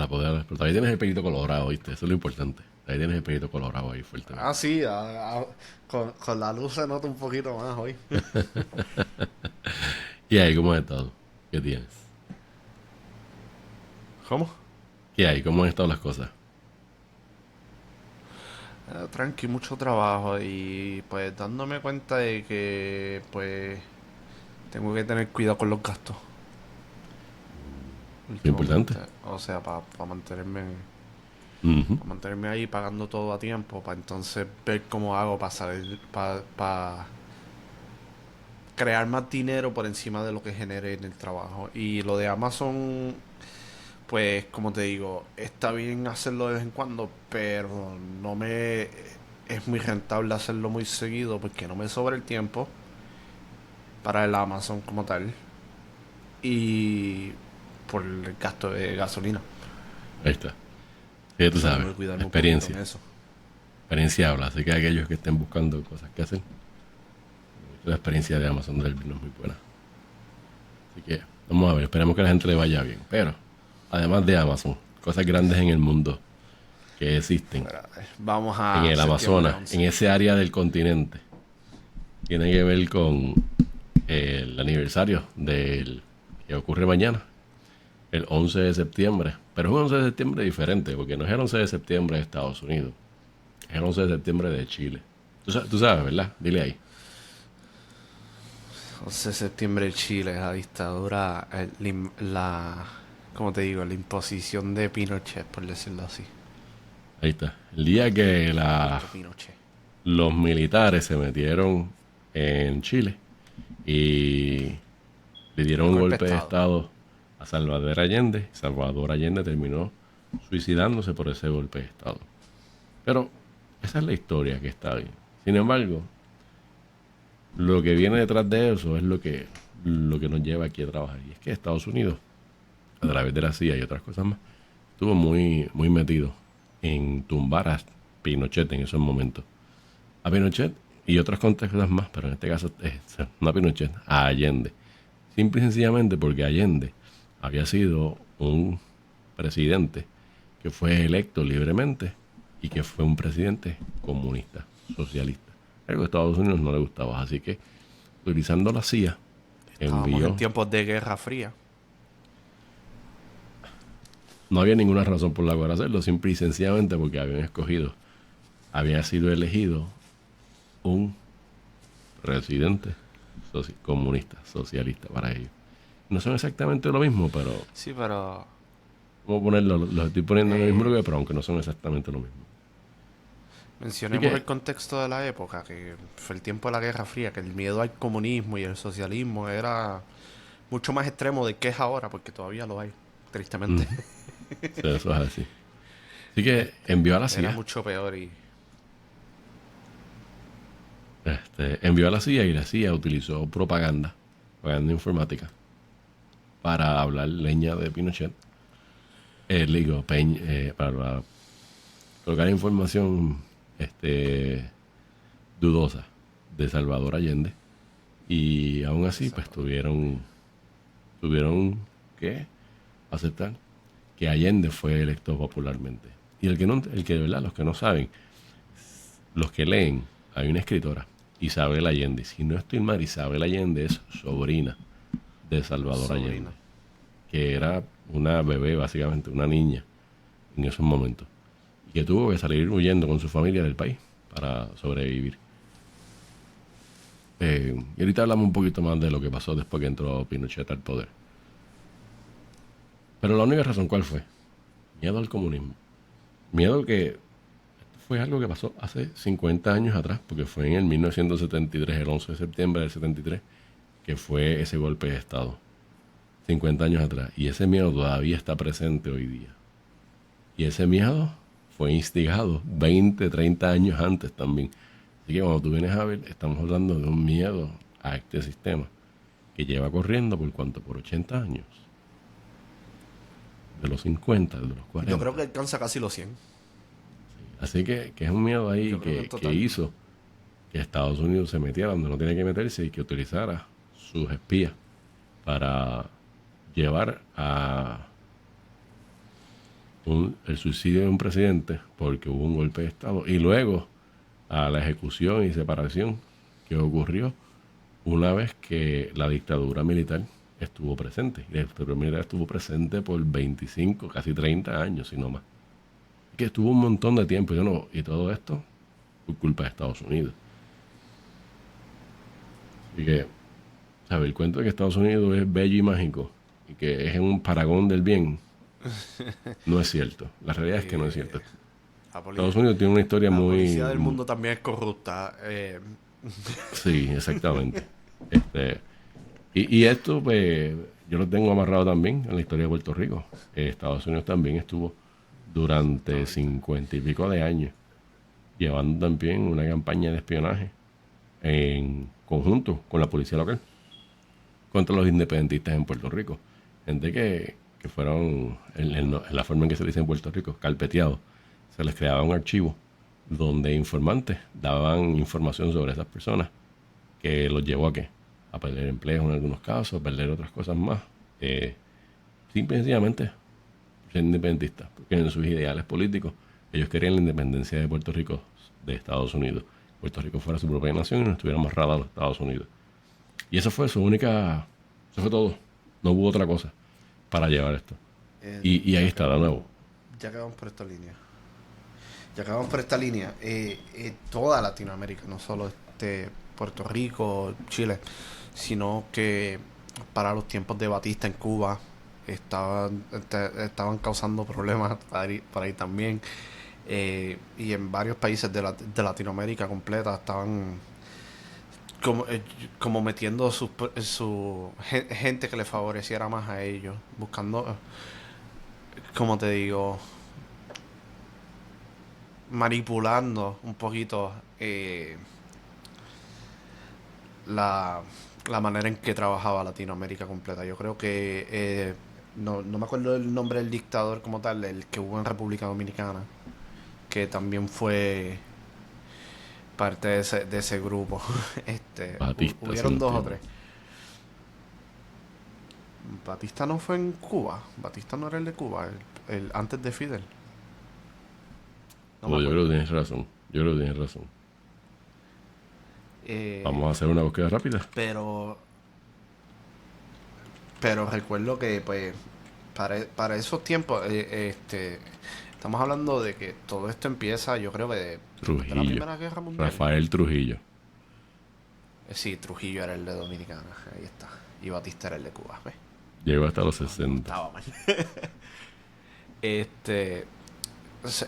para poder explotar. Todavía tienes el pelito colorado, ¿viste? Eso es lo importante. Ahí tienes el pelito colorado ahí fuertemente. Ah, sí, con la luz se nota un poquito más hoy. ¿Y ahí cómo has estado? ¿Qué tienes? ¿Cómo? ¿Qué hay? ¿Cómo han estado las cosas? Tranqui, mucho trabajo y pues dándome cuenta de que pues tengo que tener cuidado con los gastos Muy importante. últimamente. O sea, para Ujú. mantenerme ahí pagando todo a tiempo, para entonces ver cómo hago para salir, para crear más dinero por encima de lo que genere en el trabajo. Y lo de Amazon, pues como te digo, está bien hacerlo de vez en cuando, pero no me es muy rentable hacerlo muy seguido porque no me sobra el tiempo para el Amazon como tal y por el gasto de gasolina. Ahí está. Ya tú So, sabes. tengo que cuidarme un poquito en Experiencia. eso. Experiencia habla. Así que aquellos que estén buscando cosas que hacer, la experiencia de Amazon Delivery no es muy buena. Así que vamos a ver. Esperemos que a la gente le vaya bien. Pero, además de Amazon, cosas grandes en el mundo que existen Pero, vamos en a el septiembre Amazonas, en 11. ese área del continente, tiene que ver con el aniversario del que ocurre mañana, el 11 de septiembre. Pero es un 11 de septiembre diferente, porque no es el 11 de septiembre de Estados Unidos, es el 11 de septiembre de Chile. Tú sabes, ¿verdad? Dile ahí. 11 de septiembre Chile, la dictadura, como te digo, la imposición de Pinochet, por decirlo así. Ahí está. El día que Otro Pinochet. los militares se metieron en Chile y le dieron El un golpe de golpe de Estado. estado a Salvador Allende. Salvador Allende terminó suicidándose por ese golpe de estado. Pero esa es la historia que está ahí. Sin embargo, lo que viene detrás de eso es lo que nos lleva aquí a trabajar. Y es que Estados Unidos, a través de la CIA y otras cosas más, estuvo muy metido en tumbar a Pinochet en esos momentos. A Pinochet y otras cuantas cosas más, pero en este caso no a Pinochet, a Allende. Simple y sencillamente porque Allende había sido un presidente que fue electo libremente y que fue un presidente comunista, socialista. Algo que a Estados Unidos no le gustaba. Así que, utilizando la CIA, Estábamos en envió. tiempos de Guerra Fría. No había ninguna razón por la cual hacerlo, simple y sencillamente porque había sido elegido un presidente comunista, socialista para ellos. No son exactamente lo mismo, pero Sí, pero ¿cómo ponerlo? Los estoy poniendo en el mismo eh, lugar, pero aunque no son exactamente lo mismo. Así mencionemos el que, contexto de la época, que fue el tiempo de la Guerra Fría, que el miedo al comunismo y el socialismo era mucho más extremo de que es ahora, porque todavía lo hay, tristemente. ujú, sí, eso es así. Así que envió a la Era CIA, mucho peor y envió a la CIA y la CIA utilizó propaganda informática, para hablar leña de Pinochet. Digo, para colocar información dudosa de Salvador Allende. Y aún así, pues tuvieron que aceptar que Allende fue electo popularmente. Y el que de verdad, los que no saben, los que leen, hay una escritora, Isabel Allende. Si no estoy mal, Isabel Allende es sobrina de Salvador sobrino. Allende, que era una bebé, básicamente, una niña en esos momentos, y que tuvo que salir huyendo con su familia del país para sobrevivir. Y ahorita hablamos un poquito más de lo que pasó después que entró Pinochet al poder. Pero la única razón, ¿cuál fue? Miedo al comunismo. Miedo que esto fue algo que pasó hace 50 años atrás, porque fue en el 1973, el 11 de septiembre del 73, que fue ese golpe de Estado. 50 años atrás. Y ese miedo todavía está presente hoy día. Y ese miedo fue instigado 20, 30 años antes también. Así que cuando tú vienes a ver, estamos hablando de un miedo a este sistema que lleva corriendo por cuánto, por 80 años. De los 50, de los Yo creo 40. que alcanza casi los 100. Así que es un miedo ahí Yo creo que en que total. hizo que Estados Unidos se metiera donde no tiene que meterse y que utilizara sus espías para llevar el suicidio de un presidente porque hubo un golpe de Estado y luego a la ejecución y separación que ocurrió una vez que la dictadura militar estuvo presente. Y la dictadura militar estuvo presente por 25, casi 30 años, si no más. Que estuvo un montón de tiempo y todo esto por culpa de Estados Unidos. Así que, ¿sabes? El cuento de que Estados Unidos es bello y mágico y que es un paragón del bien, no es cierto. La realidad es que no es cierto. Estados Unidos tiene una historia la muy... policía del mundo también es corrupta. Sí, exactamente. Y esto, pues, yo lo tengo amarrado también en la historia de Puerto Rico. Estados Unidos también estuvo durante 50 y pico de años llevando también una campaña de espionaje en conjunto con la policía local contra los independentistas en Puerto Rico. Gente que fueron, en la forma en que se dice en Puerto Rico, carpeteados. Se les creaba un archivo donde informantes daban información sobre esas personas que los llevó a qué? A perder empleo en algunos casos, a perder otras cosas más. Simple y sencillamente ser independentistas, porque en sus ideales políticos ellos querían la independencia de Puerto Rico de Estados Unidos. Puerto Rico fuera su propia nación y no estuviera amarrada a los Estados Unidos. Y eso fue su única, eso fue todo. No hubo otra cosa para llevar esto. Y ahí está, de nuevo. Ya que vamos por esta línea. Toda Latinoamérica, no solo Puerto Rico, Chile, sino que para los tiempos de Batista en Cuba estaban causando problemas para ahí también. Y en varios países de Latinoamérica completa estaban como metiendo su gente que le favoreciera más a ellos, buscando, como te digo, manipulando un poquito la manera en que trabajaba Latinoamérica completa. Yo creo que no me acuerdo el nombre del dictador como tal, el que hubo en República Dominicana, que también fue parte de ese grupo. Batista, Hubieron dos o tres. Batista no fue en Cuba. Batista no era el de Cuba, el antes de Fidel. No me Pues yo acuerdo. creo que tienes razón. Yo creo que tienes razón. Vamos a hacer una búsqueda rápida. Pero recuerdo que pues para esos tiempos estamos hablando de que todo esto empieza, yo creo que de la Trujillo. Primera Guerra Mundial. Rafael Trujillo. Sí, Trujillo era el de Dominicana, ahí está. Y Batista era el de Cuba, ¿ves? Llegó hasta los 60. Estaba mal.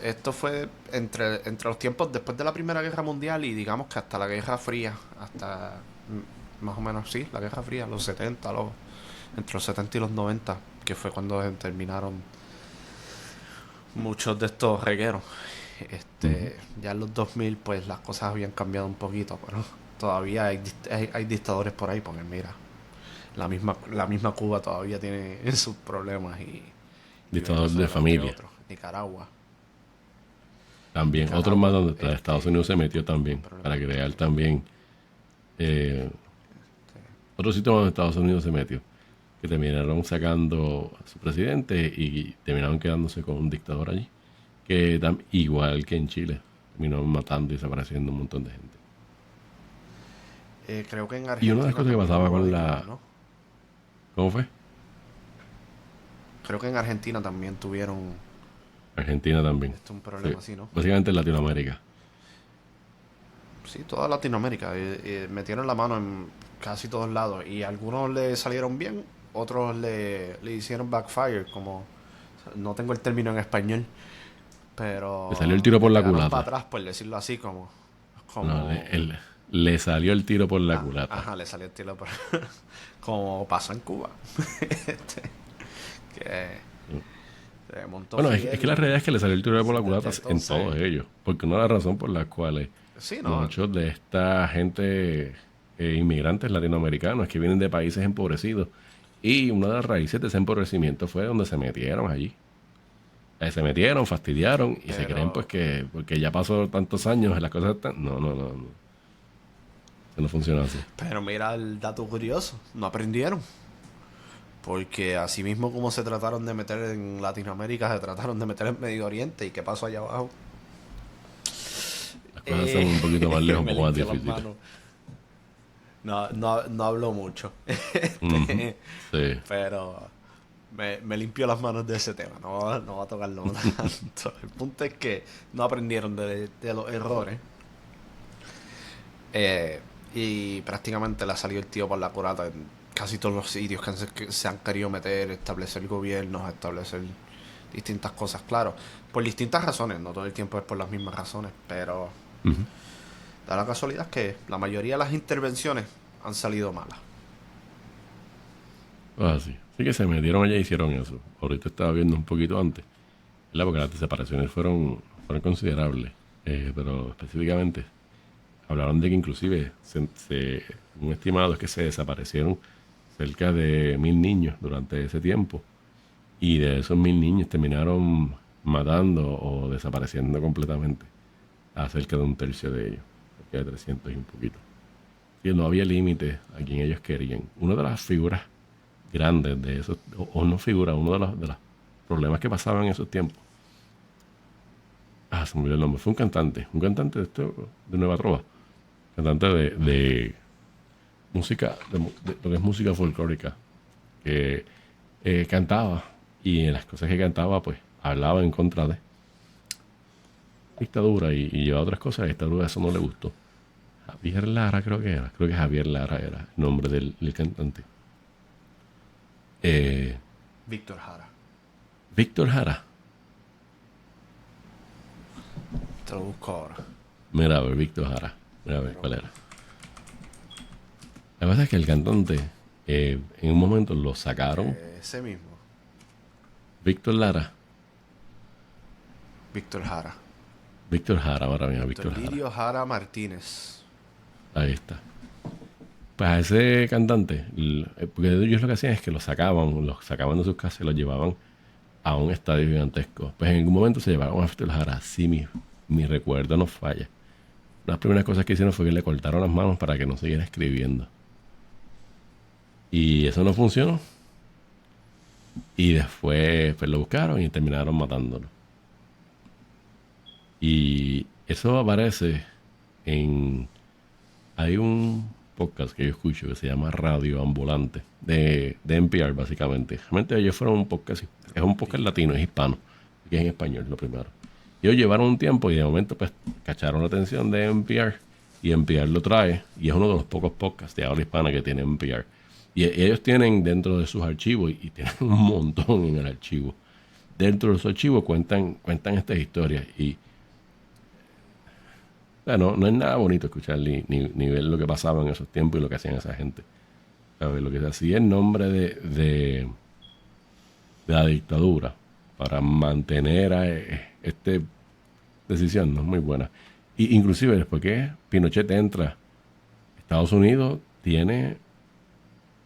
Esto fue entre los tiempos después de la Primera Guerra Mundial y digamos que hasta la Guerra Fría, hasta más o menos sí, la Guerra Fría, los 70, entre los 70 y los 90, que fue cuando terminaron muchos de estos regueros. Ya en los 2000 pues las cosas habían cambiado un poquito, pero todavía hay dictadores por ahí, porque mira, la misma Cuba todavía tiene sus problemas y Dictador de Venezuela, familia. entre otros. Nicaragua. También. Nicaragua, Otro más donde Estados Unidos se metió también. Para crear también. Otro sitio donde Estados Unidos se metió. Que terminaron sacando a su presidente y terminaron quedándose con un dictador allí. Que igual que en Chile. Terminaron matando y desapareciendo un montón de gente. Creo que en Y Argentina una de las cosas que también pasaba hubo con dictadura, ¿no? ¿Cómo fue? Creo que en Argentina también tuvieron Argentina también. un problema Sí. así, ¿no? Básicamente en Latinoamérica. Sí, toda Latinoamérica. Metieron la mano en casi todos lados. Y algunos le salieron bien, otros le hicieron backfire, como... No tengo el término en español, pero... Le salió el tiro por la quedaron culata. para atrás, por decirlo así, como... No, le salió el tiro por la culata. Ajá, le salió el tiro por... como pasó en Cuba. que... se montó Bueno, es Fidel. que la realidad es que le salió el tiro por la culata en Entonces- todos ellos. Porque una de las razones por las cuales Sí, no. muchos de esta gente, inmigrantes latinoamericanos, que vienen de países empobrecidos, y una de las raíces de ese empobrecimiento fue donde se metieron allí. Se metieron, fastidiaron y se Pero- creen pues que porque ya pasó tantos años las cosas están... No. Eso no funciona así. Pero mira el dato curioso, no aprendieron. Porque así mismo como se trataron de meter en Latinoamérica, se trataron de meter en Medio Oriente. ¿Y qué pasó allá abajo? Las cosas son un poquito más lejos, un Me poco más limpio las difíciles. manos. No hablo mucho. Ujú. Sí, Pero me limpio las manos de ese tema. No va a tocarlo tanto. El punto es que no aprendieron de los errores. eh, y prácticamente le ha salido el tío por la culata en casi todos los sitios que se han querido meter, establecer gobiernos, establecer distintas cosas, claro, por distintas razones, no todo el tiempo es por las mismas razones, pero ujú. da la casualidad que la mayoría de las intervenciones han salido malas. Así. Así que se metieron allá y hicieron eso. Ahorita estaba viendo un poquito antes, ¿verdad? Porque las desapariciones fueron considerables. Pero específicamente hablaron de que inclusive un estimado es que se desaparecieron cerca de 1.000 niños durante ese tiempo. Y de esos 1.000 niños terminaron matando o desapareciendo completamente a cerca de un tercio de ellos, cerca de 300 y un poquito. Y no había límite a quien ellos querían. Una de las figuras grandes de esos, o no figura, uno de los problemas que pasaban en esos tiempos, se me olvidó el nombre, fue un cantante de Nueva Trova, cantante de música, de lo que es música folclórica, que cantaba y en las cosas que cantaba, pues hablaba en contra de dictadura y llevaba otras cosas. A la dictadura eso no le gustó. Javier Lara creo que Javier Lara era el nombre del cantante. Eh, Víctor Jara, Víctor Jara. te lo busco ahora. Mira, a ver, Víctor Jara. Mira, a ver cuál era. La verdad es que el cantante, en un momento lo sacaron. Ese mismo, Víctor Lara. Víctor Jara. Víctor Jara, ahora mira, Víctor Víctor Jara. Lirio Jara Martínez. Ahí está. Pues a ese cantante, porque ellos lo que hacían es que los sacaban de sus casas y los llevaban a un estadio gigantesco. Pues en algún momento se llevaron a Víctor Jara, sí, mi recuerdo no falla. Las primeras cosas que hicieron fue que le cortaron las manos para que no siguiera escribiendo. Y eso no funcionó. Y después pues, lo buscaron y terminaron matándolo. Y eso aparece en... Hay un podcast que yo escucho que se llama Radio Ambulante, de NPR básicamente. Realmente ellos fueron un podcast, es un podcast latino, es hispano, que es en español lo primero. Ellos llevaron un tiempo y de momento pues cacharon la atención de NPR y NPR lo trae y es uno de los pocos podcasts de habla hispana que tiene NPR. Y ellos tienen dentro de sus archivos, y tienen un montón en el archivo, dentro de sus archivos cuentan estas historias y o sea, no es nada bonito escuchar ni ver lo que pasaba en esos tiempos y lo que hacían esa gente. ¿Sabes? Lo que se hacía en nombre de la dictadura para mantener esta decisión no es muy buena. Y inclusive después que Pinochet entra, Estados Unidos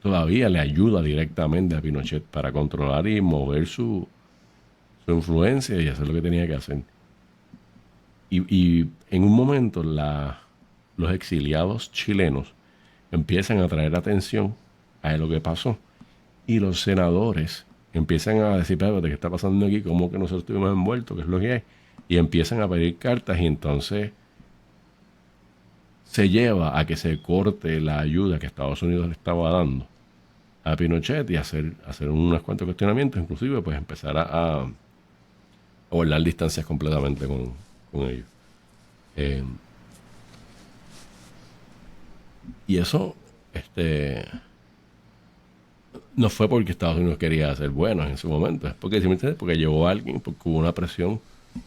todavía le ayuda directamente a Pinochet para controlar y mover su influencia y hacer lo que tenía que hacer. Y en un momento los exiliados chilenos empiezan a traer atención a lo que pasó. Y los senadores empiezan a decir, pero ¿qué está pasando aquí? ¿Cómo que nosotros estuvimos envueltos? ¿Qué es lo que hay? Y empiezan a pedir cartas y entonces se lleva a que se corte la ayuda que Estados Unidos le estaba dando a Pinochet y hacer unos cuantos cuestionamientos, inclusive pues empezar a guardar distancias completamente con ellos. Eh, y eso no fue porque Estados Unidos quería ser buenos en su momento, es porque simplemente porque llevó a alguien, porque hubo una presión,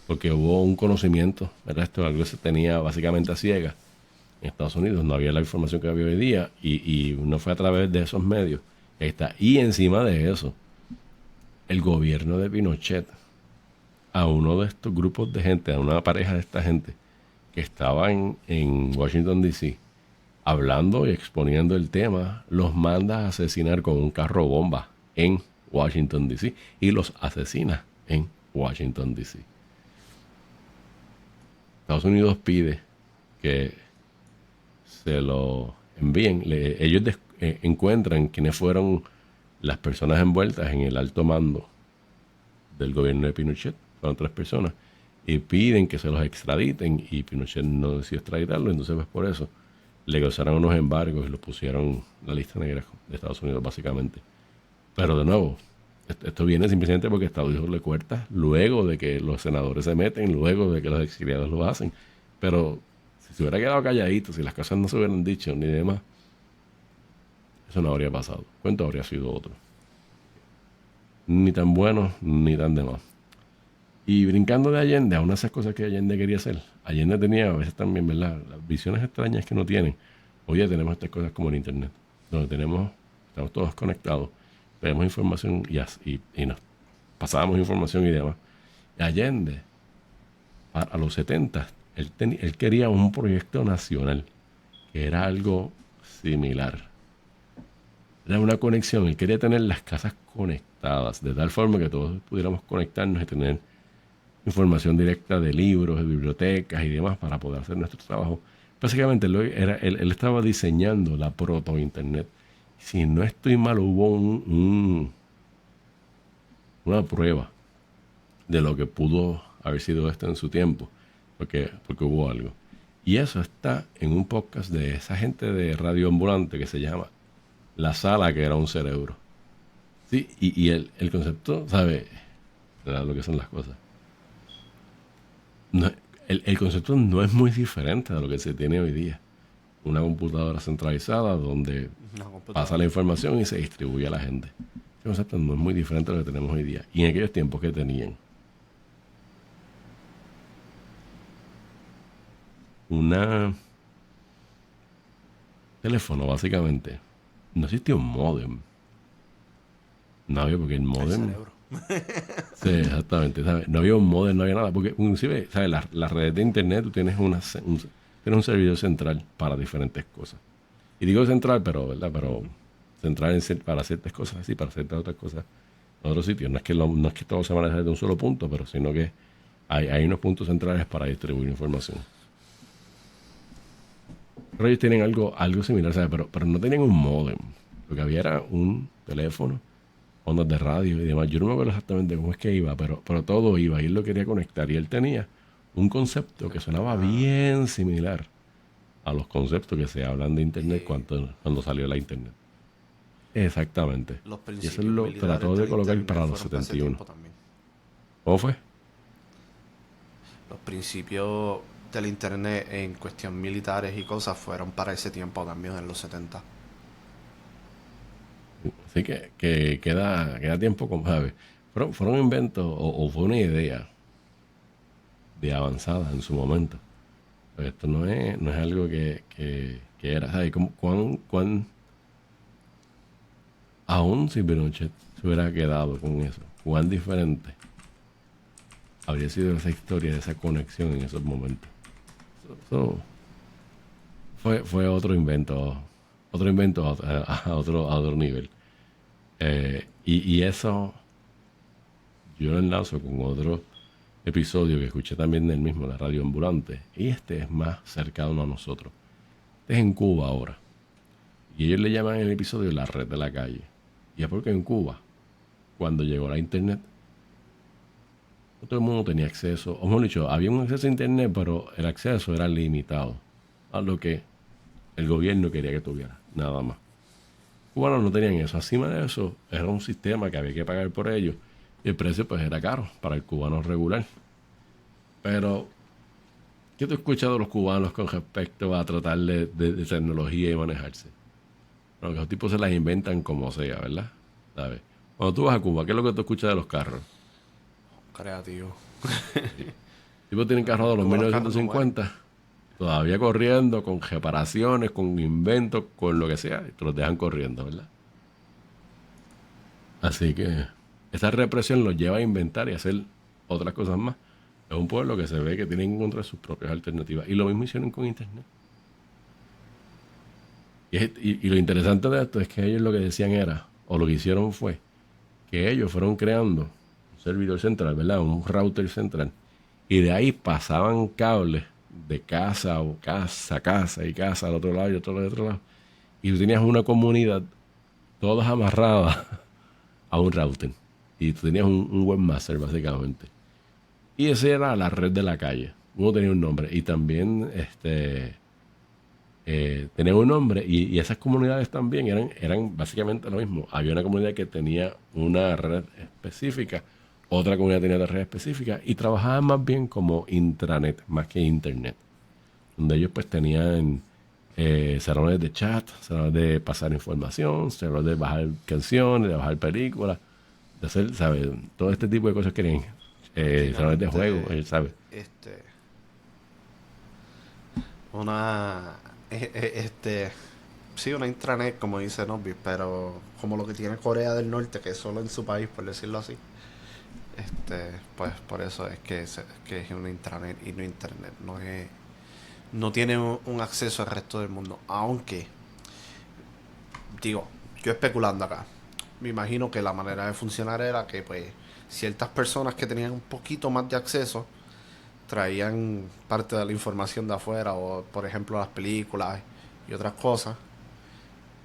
porque hubo un conocimiento. El resto de algo se tenía básicamente a ciegas en Estados Unidos, no había la información que había hoy día y no fue a través de esos medios. Ahí está. Y encima de eso, el gobierno de Pinochet a uno de estos grupos de gente, a una pareja de esta gente que estaba en Washington, D.C., hablando y exponiendo el tema, los manda a asesinar con un carro bomba en Washington, D.C. y los asesina en Washington, D.C. Estados Unidos pide que se lo envíen. Ellos encuentran quiénes fueron las personas envueltas en el alto mando del gobierno de Pinochet, fueron 3 personas, y piden que se los extraditen y Pinochet no decidió extraditarlo, entonces pues por eso le causaron unos embargos y lo pusieron en la lista negra de Estados Unidos básicamente. Pero de nuevo, esto viene simplemente porque Estados Unidos le cuesta luego de que los senadores se meten, luego de que los exiliados lo hacen. Pero si se hubiera quedado calladito, si las cosas no se hubieran dicho ni demás, eso no habría pasado. El cuento habría sido otro. Ni tan bueno, ni tan demás. Y brincando de Allende a una de esas cosas que Allende quería hacer. Allende tenía a veces también, ¿verdad? Las visiones extrañas que no tienen. Hoy ya tenemos estas cosas como el Internet, donde estamos todos conectados, tenemos información y nos pasábamos información y demás. Y Allende, a los 70, él quería un proyecto nacional, que era algo similar. Era una conexión, él quería tener las casas conectadas, de tal forma que todos pudiéramos conectarnos y tener información directa de libros, de bibliotecas y demás para poder hacer nuestro trabajo. Básicamente él estaba diseñando la proto-internet. Si no estoy mal, hubo una prueba de lo que pudo haber sido esto en su tiempo, porque hubo algo. Y eso está en un podcast de esa gente de Radio Ambulante que se llama La Sala que era un cerebro. Sí, y el concepto, ¿sabe? Lo que son las cosas. No, el concepto no es muy diferente de lo que se tiene hoy día. Una computadora centralizada donde pasa la información y se distribuye a la gente. El concepto no es muy diferente de lo que tenemos hoy día. Y en aquellos tiempos que tenían una teléfono, básicamente, no existía un módem. No había, porque el módem... Sí, exactamente, ¿sabes? No había un módem, no había nada, porque inclusive, ¿sabes? La red de internet, tú tienes tienes un servidor central para diferentes cosas. Y digo central, pero, ¿verdad? Pero central para ciertas cosas, así, para ciertas otras cosas en otros sitios. No es que todo se maneja desde un solo punto, pero sino que hay unos puntos centrales para distribuir información. Pero ellos tienen algo similar, ¿sabes? Pero no tenían un módem. Lo que había era un teléfono, ondas de radio y demás. Yo no me acuerdo exactamente cómo es que iba, pero todo iba. Y él lo quería conectar. Y él tenía un concepto que sonaba bien similar a los conceptos que se hablan de Internet cuando salió la Internet. Exactamente. Y eso lo trató de colocar para los 71. ¿Cómo fue? Los principios del Internet en cuestión militares y cosas fueron para ese tiempo también, en los 70. Así que queda tiempo, como sabes. Fueron inventos o fue una idea de avanzada en su momento. Pero esto no es algo que era, ¿sabes? ¿Cuán aún si Pinochet se hubiera quedado con eso, cuán diferente habría sido esa historia de esa conexión en esos momentos? Fue otro invento a otro nivel. Y eso yo lo enlazo con otro episodio que escuché también del mismo, la Radio Ambulante, y este es más cercano a nosotros. Este es en Cuba ahora, y ellos le llaman el episodio la red de la calle. Y es porque en Cuba, cuando llegó la internet, no todo el mundo tenía acceso, o mejor dicho, había un acceso a internet, pero el acceso era limitado a lo que el gobierno quería que tuviera, nada más. Cubanos no tenían eso. Encima de eso, era un sistema que había que pagar por ello. Y el precio pues era caro para el cubano regular. Pero, ¿qué tú has escuchado de los cubanos con respecto a tratar de tecnología y manejarse? Bueno, que los tipos se las inventan como sea, ¿verdad? ¿Sabes? Cuando tú vas a Cuba, ¿qué es lo que tú escuchas de los carros? Creativo. Los tipos tienen carros de los 1950, todavía corriendo, con reparaciones, con inventos, con lo que sea, y te los dejan corriendo, ¿verdad? Así que esa represión los lleva a inventar y a hacer otras cosas más. Es un pueblo que se ve que tiene que encontrar sus propias alternativas. Y lo mismo hicieron con Internet. Y lo interesante de esto es que ellos lo que decían era, o lo que hicieron fue, que ellos fueron creando un servidor central, ¿verdad? Un router central. Y de ahí pasaban cables de casa o casa a casa y casa al otro lado y otro lado y otro lado. Y tú tenías una comunidad, todas amarradas a un router. Y tú tenías un webmaster, básicamente. Y esa era la red de la calle. Uno tenía un nombre. Y también tenía un nombre. Y esas comunidades también eran básicamente lo mismo. Había una comunidad que tenía una red específica. Otra comunidad tenía otra red específica. Y trabajaban más bien como intranet, más que internet. Donde ellos pues tenían salones de chat, salones de pasar información, salones de bajar canciones, de bajar películas, de hacer, ¿sabes? Todo este tipo de cosas que tienen. Salones de juego, Básicamente, ¿sabes? este, una, sí, una intranet, como dice Nobby, pero como lo que tiene Corea del Norte, que es solo en su país, por decirlo así. Pues por eso es que es una intranet y no internet. No tiene un acceso al resto del mundo. Aunque, digo, yo especulando acá, me imagino que la manera de funcionar era que pues ciertas personas que tenían un poquito más de acceso traían parte de la información de afuera o por ejemplo las películas y otras cosas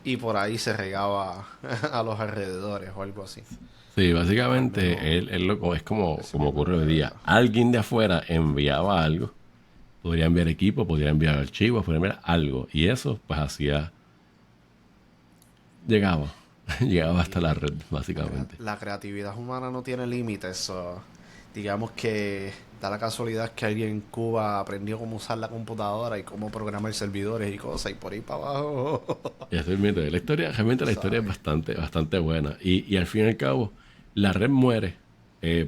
y por ahí se regaba a los alrededores o algo así. Sí, O al menos básicamente es ese como mismo ocurre hoy día. modelo. Alguien de afuera enviaba algo, podría enviar equipo, podría enviar archivos, podría enviar algo. Y eso pues llegaba, llegaba hasta la Y red, básicamente. la creatividad humana no tiene límites. Digamos que da la casualidad que alguien en Cuba aprendió cómo usar la computadora y cómo programar servidores y cosas y por ahí para abajo. Y eso es mito. La historia, realmente la historia es ¿Sabes? bastante, bastante buena. Y al fin y al cabo, la red muere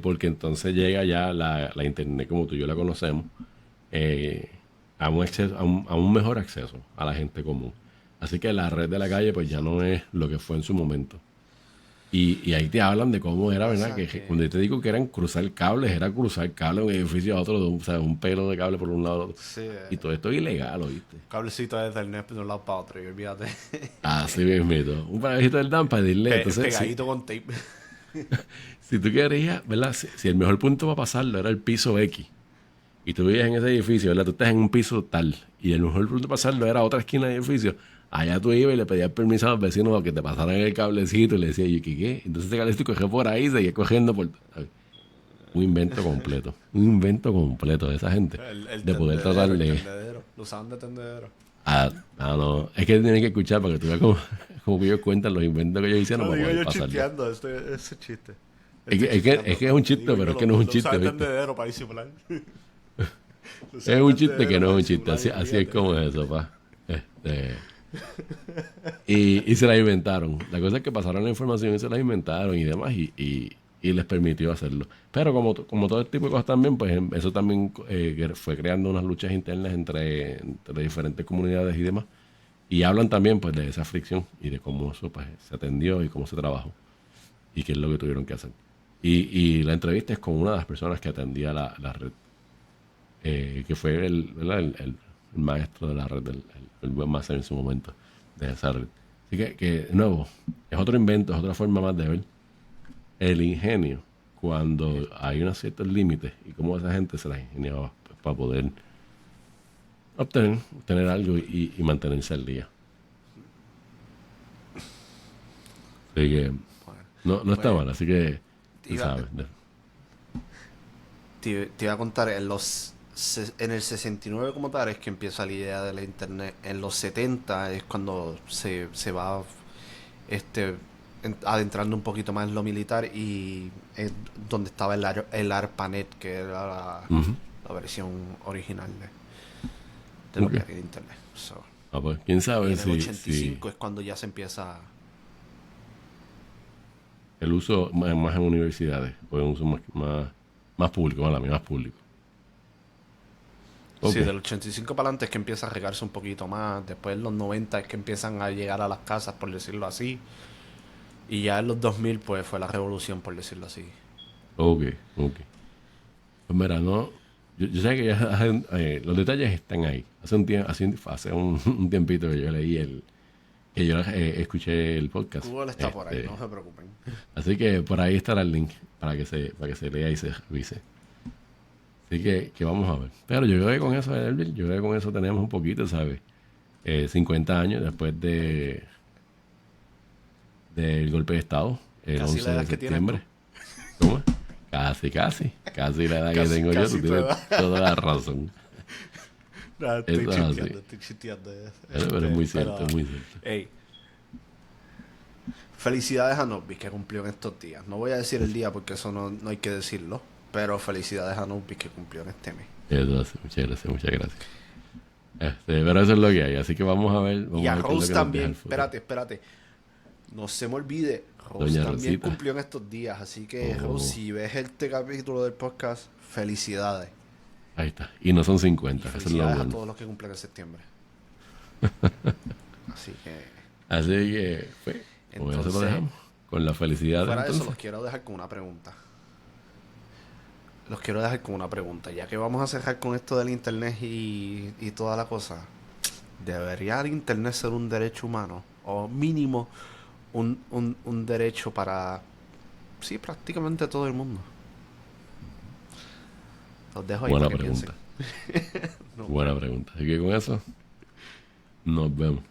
porque entonces llega ya la internet como tú y yo la conocemos eh, a un mejor acceso a la gente común. Así que la red de la calle pues ya no Exacto. es lo que fue en su momento. Y ahí te hablan de cómo era, ¿verdad? Pasa Cuando que yo te digo que eran cruzar cables, era cruzar cables de un edificio a otro, o sea, un pelo de cable por un lado a otro. sí, Y todo esto es ilegal, ¿oíste? cablecito de Ethernet de un lado para otro y olvídate. Así mismito. Un parejito del DAM para decirle. Entonces, sí, Pegadito con tape. si tú querías, ¿verdad? Si el mejor punto para pasarlo era el piso X, y tú vivías en ese edificio, ¿verdad? Tú estás en un piso tal, y el mejor punto para pasarlo era otra esquina del edificio, allá tú ibas y le pedías permiso a los vecinos a que te pasaran el cablecito y le decías, ¿y qué? Entonces ese cablecito cogía por ahí y seguía cogiendo por... ¿sabes? Un invento completo de esa gente, El de poder tratar tendedero, el de... tendedero. Lo usaban de tendedero. No, es que tienes que escuchar para que tú veas cómo, cómo ellos cuentan los inventos que ellos hicieron No, para digo poder yo pasarlo. chisteando ese chiste. Es Estoy que, es chisteando. que es un chiste, Digo pero yo, es que no es un lo usaba chiste, de ¿viste? tendedero para disimular. Lo usaba Es de un chiste que tendedero no para es un chiste, disimular, así es olvídate. como es eso, pa. Y se la inventaron. La cosa es que pasaron la información y se la inventaron y demás y les permitió hacerlo. Pero como todo este tipo de cosas también, pues eso también que fue creando unas luchas internas entre diferentes comunidades y demás. Y hablan también pues de esa fricción y de cómo eso pues, se atendió y cómo se trabajó y qué es lo que tuvieron que hacer. Y la entrevista es con una de las personas que atendía la red, que fue ¿verdad? El maestro de la red, el webmaster en su momento de esa red. Así que, de nuevo, es otro invento, es otra forma más de ver el ingenio cuando hay unos ciertos límites y cómo esa gente se las ingeniaba para poder obtener algo y mantenerse al día. Así que Bueno, no está pues mal, así que te tú iba, sabes. te iba a contar, en el 69 como tal es que empieza la idea de la internet. En los 70 es cuando se va este, adentrando un poquito más en lo militar y es donde estaba el ARPANET, que era Ujú. la versión original de lo Ok. que había de internet. Pues quién Y sabe en el si 85 es cuando ya se empieza. el uso más en universidades o en uso más público, más público. Ok. Sí, del 85 para adelante es que empieza a regarse un poquito más. Después en los 90 es que empiezan a llegar a las casas, por decirlo así. Y ya en los 2000 pues fue la revolución, por decirlo así. Ok. Ok. Pues mira, no. Yo sé que ya los detalles están ahí. Hace un tiempito que yo leí que yo escuché el podcast. Google está por ahí, no se preocupen. Así que por ahí estará el link para que se lea y se revise. Así que vamos a ver. Pero yo creo que con eso, Elvin, yo creo que con eso tenemos un poquito, ¿sabes? 50 años después del golpe de Estado el Casi 11 la edad de que tienes septiembre. ¿Cómo es? Casi la edad que Casi- tengo yo. casi Tú tu tienes edad. toda la razón. No, Eso es así. estoy chisteando. Pero es muy cierto, pero, es muy cierto. ey, felicidades a Nobby que cumplió en estos días. No voy a decir el día porque eso no hay que decirlo. Pero felicidades a Nobby que cumplió en este mes. Eso es así. Muchas gracias, muchas gracias. Pero eso es lo que hay. Así que vamos a ver. Vamos Y a ver qué es lo Rose que nos deja también. el futuro. Espérate. No se me olvide. Rose Doña también Rosita. cumplió en estos días. Así que, Oh. Rose, si ves este capítulo del podcast, felicidades. Ahí está. Y no son Y 50. Eso es lo felicidades a bueno. todos los que cumplen en septiembre. Así que, Así que, pues, con eso lo entonces, dejamos. Con la felicidad. fuera de eso, Entonces. los quiero dejar con una pregunta. Ya que vamos a cerrar con esto del internet y toda la cosa. ¿Debería el internet ser un derecho humano? O mínimo un derecho para, sí, prácticamente todo el mundo. Los dejo ahí Buena para que pregunta. piensen. No. Buena pregunta. Así que con eso, nos vemos.